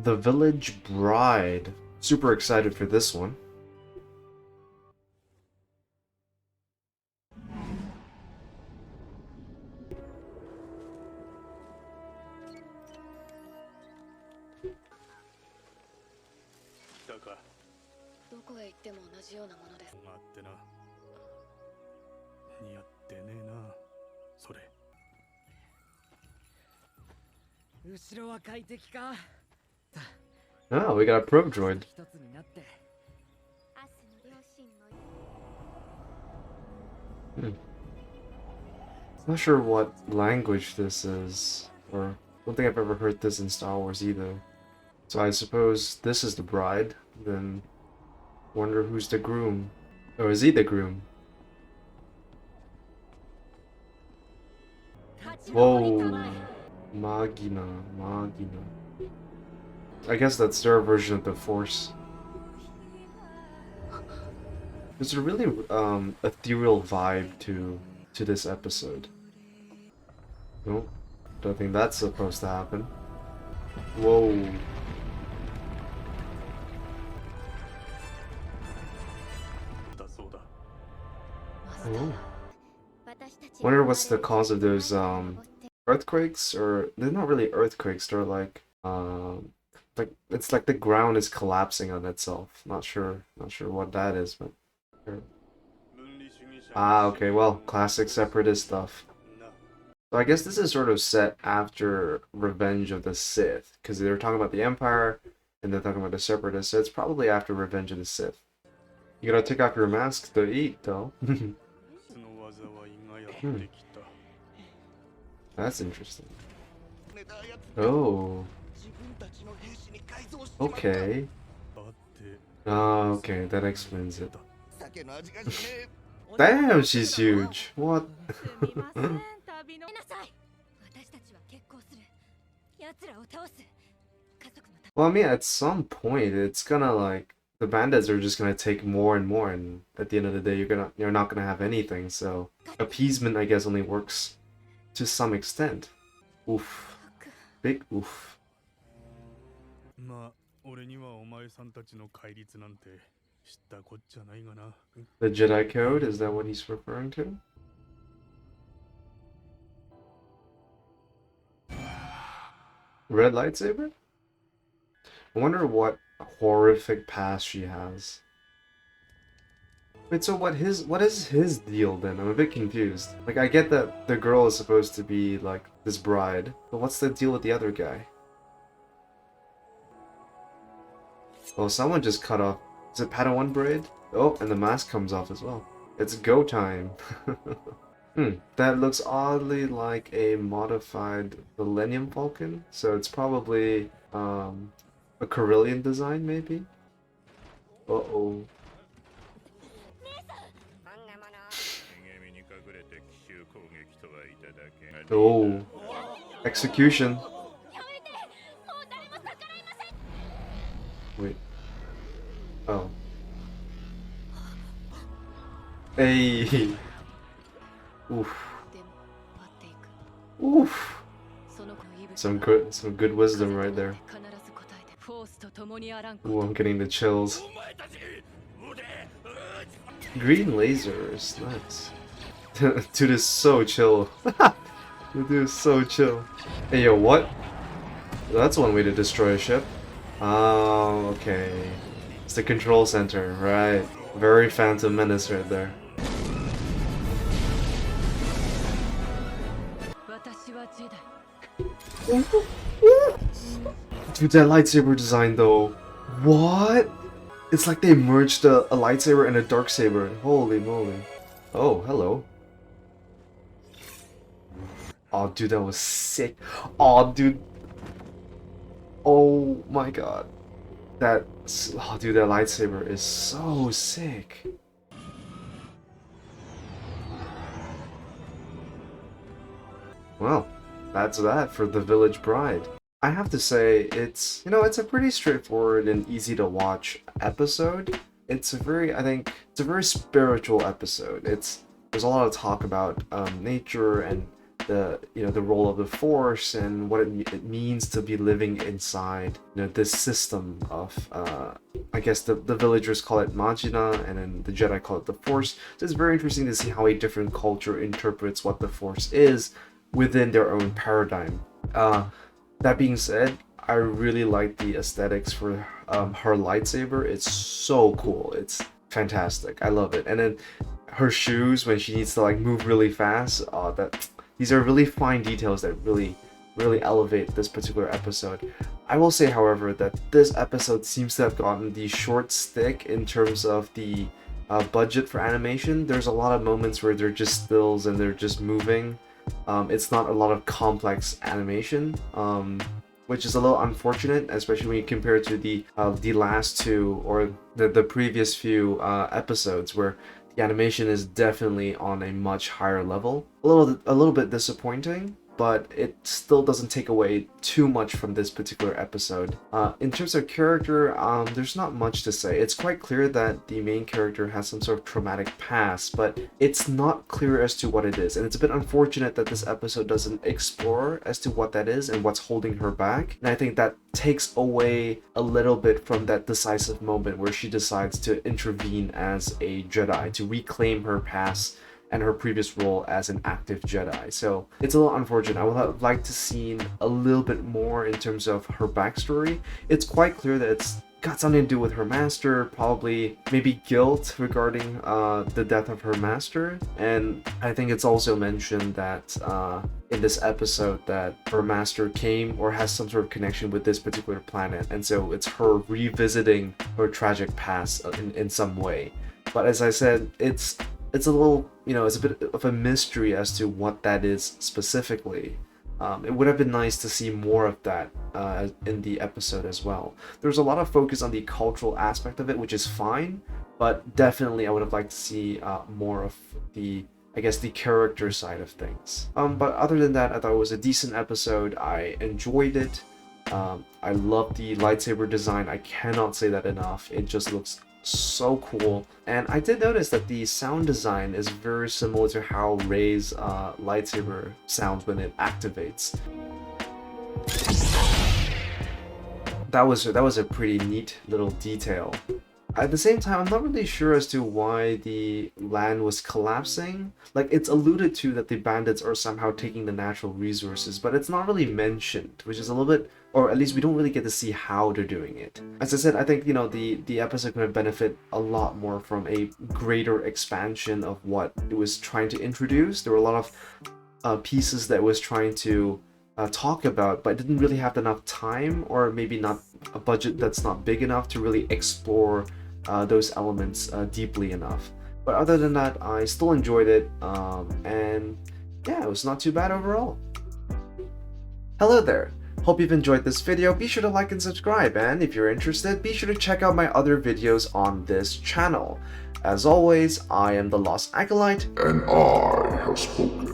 The Village Bride. Super excited for this one. Oh, we got a probe droid. Not sure what language this is, or I don't think I've ever heard this in Star Wars either. So I suppose this is the bride, then wonder who's the groom. Or is he the groom? Whoa. Magina. I guess that's their version of the Force. There's a really ethereal vibe to this episode. Nope, don't think that's supposed to happen. Whoa. Oh. Wonder what's the cause of those earthquakes, or they're not really earthquakes, they're like it's like the ground is collapsing on itself. Not sure what that is, but sure. Ah, okay, well, classic separatist stuff. So I guess this is sort of set after Revenge of the Sith, because they were talking about the Empire, and they're talking about the Separatists, so it's probably after Revenge of the Sith. You gotta take off your mask to eat, though. That's interesting. Oh. Okay. Oh, okay, that explains it. Damn, she's huge. What? Well, I mean, at some point, it's gonna like the bandits are just gonna take more and more, and at the end of the day, you're not gonna have anything. So appeasement, I guess, only works to some extent. Oof, big oof. The Jedi Code, is that what he's referring to? Red lightsaber? I wonder what horrific past she has. Wait, so what is his deal then? I'm a bit confused. Like, I get that the girl is supposed to be like this bride, but what's the deal with the other guy? Oh, someone just cut off. Is it Padawan braid? Oh, and the mask comes off as well. It's go time. That looks oddly like a modified Millennium Falcon, so it's probably a Corellian design, maybe? Uh-oh. Oh. Execution. Wait. Oh. Hey. Oof. Oof. Some good wisdom right there. Ooh, I'm getting the chills. Green lasers, nice. Dude is so chill. The dude is so chill. Hey yo, what? That's one way to destroy a ship. Oh, okay. It's the control center, right. Very Phantom Menace right there. Dude, that lightsaber design though. What? It's like they merged a lightsaber and a darksaber. Holy moly. Oh, hello. Oh, dude, that was sick. Oh, dude. Oh my god. Oh, dude, that lightsaber is so sick. Well, that's that for The Village Bride. I have to say, it's a pretty straightforward and easy to watch episode. It's a very, I think, it's a very spiritual episode. There's a lot of talk about nature and the the role of the Force and what it means to be living inside this system of I guess the villagers call it Majina, and then the Jedi call it the Force. So it's very interesting to see how a different culture interprets what the Force is within their own paradigm. That being said, I really like the aesthetics for her lightsaber. It's so cool. It's fantastic. I love it. And then her shoes when she needs to like move really fast. These are really fine details that really elevate this particular episode. I will say, however, that this episode seems to have gotten the short stick in terms of the budget for animation. There's a lot of moments where they're just stills and they're just moving. It's not a lot of complex animation, which is a little unfortunate, especially when you compare it to the last two or the previous few episodes where the animation is definitely on a much higher level. A little bit disappointing, but it still doesn't take away too much from this particular episode. In terms of character, there's not much to say. It's quite clear that the main character has some sort of traumatic past, but it's not clear as to what it is. And it's a bit unfortunate that this episode doesn't explore as to what that is and what's holding her back. And I think that takes away a little bit from that decisive moment where she decides to intervene as a Jedi, to reclaim her past and her previous role as an active Jedi. So it's a little unfortunate. I would have liked to see a little bit more in terms of her backstory. It's quite clear that it's got something to do with her master, probably maybe guilt regarding the death of her master. And I think it's also mentioned that in this episode that her master came or has some sort of connection with this particular planet, and so it's her revisiting her tragic past in some way. But as I said, it's a little, it's a bit of a mystery as to what that is specifically. It would have been nice to see more of that in the episode as well. There's a lot of focus on the cultural aspect of it, which is fine, but definitely I would have liked to see more of the, I guess, the character side of things. But other than that, I thought it was a decent episode. I enjoyed it. I love the lightsaber design. I cannot say that enough. It just looks so cool. And I did notice that the sound design is very similar to how Rey's lightsaber sounds when it activates. That was a pretty neat little detail. At the same time, I'm not really sure as to why the land was collapsing. Like, it's alluded to that the bandits are somehow taking the natural resources, but it's not really mentioned, which is a little bit, or at least we don't really get to see how they're doing it. As I said, I think, the episode could have benefit a lot more from a greater expansion of what it was trying to introduce. There were a lot of pieces that it was trying to talk about, but didn't really have enough time, or maybe not a budget that's not big enough to really explore those elements deeply enough. But other than that, I still enjoyed it, and yeah, it was not too bad overall. Hello there! Hope you've enjoyed this video. Be sure to like and subscribe, and if you're interested, be sure to check out my other videos on this channel. As always, I am the Lost Acolyte, and I have spoken.